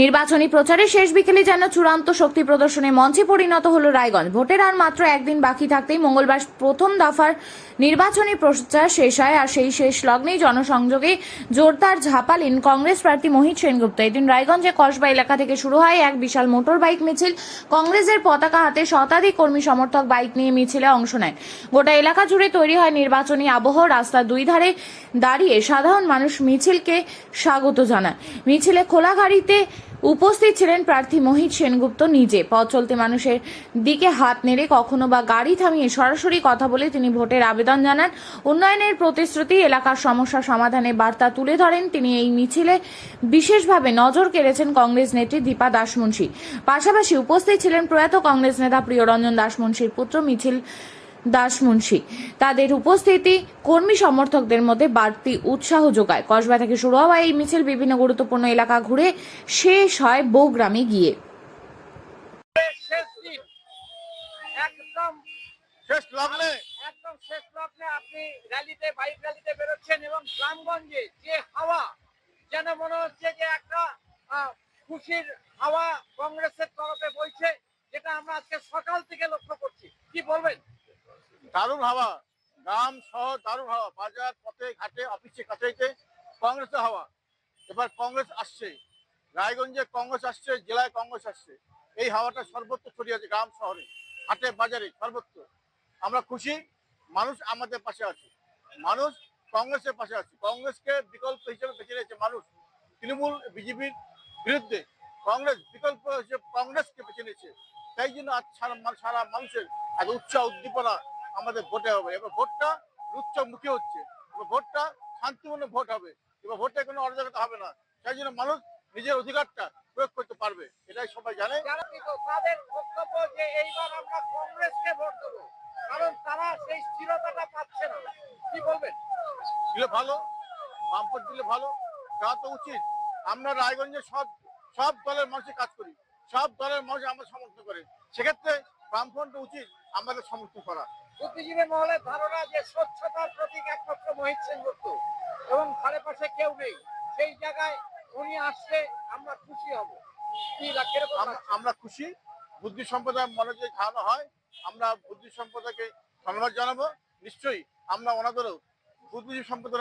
নির্বাচনী প্রচারে শেষ বিকেলে যেন চূড়ান্ত শক্তি প্রদর্শনের মঞ্চে পরিণত হলো রায়গঞ্জ। ভোটের আর মাত্র একদিন বাকি থাকতেই মঙ্গলবার প্রথম দফার নির্বাচনী প্রচার শেষ হয়। আর সেই শেষ লগ্নেই জনসংযোগে জোরদার ঝাঁপালেন কংগ্রেস প্রার্থী মোহিত সেনগুপ্ত। এদিন রায়গঞ্জে কসবা এলাকা থেকে শুরু হয় এক বিশাল মোটর বাইক মিছিল। কংগ্রেসের পতাকা হাতে শতাধিক কর্মী সমর্থক বাইক নিয়ে মিছিলে অংশ নেয়। গোটা এলাকা জুড়ে তৈরি হয় নির্বাচনী আবহ। রাস্তার দুই ধারে দাঁড়িয়ে সাধারণ মানুষ মিছিলকে স্বাগত জানায়। মিছিলে খোলা গাড়িতে উপস্থিত ছিলেন প্রার্থী মোহিত সেনগুপ্ত নিজে। পথ চলতে মানুষের দিকে হাত নেড়ে কখনো বা গাড়ি থামিয়ে সরাসরি কথা বলে তিনি ভোটের আবেদন জানান। উন্নয়নের প্রতিশ্রুতি, এলাকার সমস্যা সমাধানের বার্তা তুলে ধরেন তিনি। এই মিছিলে বিশেষভাবে নজর কেড়েছেন কংগ্রেস নেত্রী দীপা দাসমুন্সী। পাশাপাশি উপস্থিত ছিলেন প্রয়াত কংগ্রেস নেতা প্রিয়রঞ্জন দাসমুন্সীর পুত্র মিছিল দাসমুন্সী। তাদের উপস্থিতি কর্মী সমর্থকদের মধ্যে বাড়তি উৎসাহ যোগায়। কসবা থেকে শুরু হওয়া এই মিছিল বিভিন্ন গুরুত্বপূর্ণ এলাকা ঘুরে শেষ হয় বৌগ্রামে গিয়ে। একদম শেষ লগ্নে আপনি র্যালিতে, বাইক র্যালিতে বেরোচ্ছেন এবং গ্রামগঞ্জে যে হাওয়া, যেন মনে হচ্ছে যে একটা খুশির হাওয়া কংগ্রেসের তরফে বইছে, যেটা আমরা আজকে সকাল থেকে লক্ষ্য করছি। কি বলবেন? দারুণ হাওয়া, গ্রাম শহর দারুণ হাওয়া, বাজার পথে ঘাটে অফিসে কাছাইতে কংগ্রেসের হাওয়া। এবার কংগ্রেস আসছে, রায়গঞ্জে কংগ্রেস আসছে, জেলায় কংগ্রেস আসছে। এই হাওয়াটা সর্বত্র ছড়িয়ে আছে, গ্রাম শহরে হাটে বাজারে সর্বত্র। আমরা খুশি, মানুষ আমাদের পাশে আছে, মানুষ কংগ্রেসের পাশে আছে। কংগ্রেসকে বিকল্প হিসেবে বেছে নিয়েছে মানুষ। তৃণমূল বিজেপির বিরুদ্ধে কংগ্রেস বিকল্প হিসেবে কংগ্রেসকে বেছে নিয়েছে। তাই জন্য আজ সারা মানুষের এক উৎসাহ উদ্দীপনা আমাদের ভোটে হবে। এবার ভোটটা উচ্চমুখী হচ্ছে, এবার ভোটটা শান্তিপূর্ণ ভোট হবে, এবার ভোটে কোনো অরাজকতা হবে না। সেই জন্য মানুষ নিজের অধিকারটা প্রয়োগ করতে পারবে, এটাই সবাই জানে। তাদের বক্তব্য যে এইবার আমরা কংগ্রেসকে ভোট দেবো, কারণ তারা সেই স্থিরতাটা পাচ্ছে না। কি বলবেন? দিলে ভালো, বামপট দিলে ভালো, দেওয়া তো উচিত। আমরা রায়গঞ্জে সব সব দলের মানুষের কাজ করি, সব দলের মানুষ আমরা সমর্থন করে, সেক্ষেত্রে বামফ্রন্ট উচিত আমাদের সমর্থন করা। বুদ্ধিজীবী মহলের ধারণা যে স্বচ্ছতার প্রতীক একমাত্র মোহিত সেনগুপ্ত এবং ধারে পাশে কেউ নেই, সেই জায়গায় উনি আসলে আমরা খুশি হব। আমরা খুশি। বুদ্ধি সম্প্রদায় মনে যে ধারণা হয়, আমরা বুদ্ধি সম্প্রদায়কে ধন্যবাদ জানাবো। নিশ্চয়ই আমরা ওনাদেরও বুদ্ধিজীবী সম্প্রদায়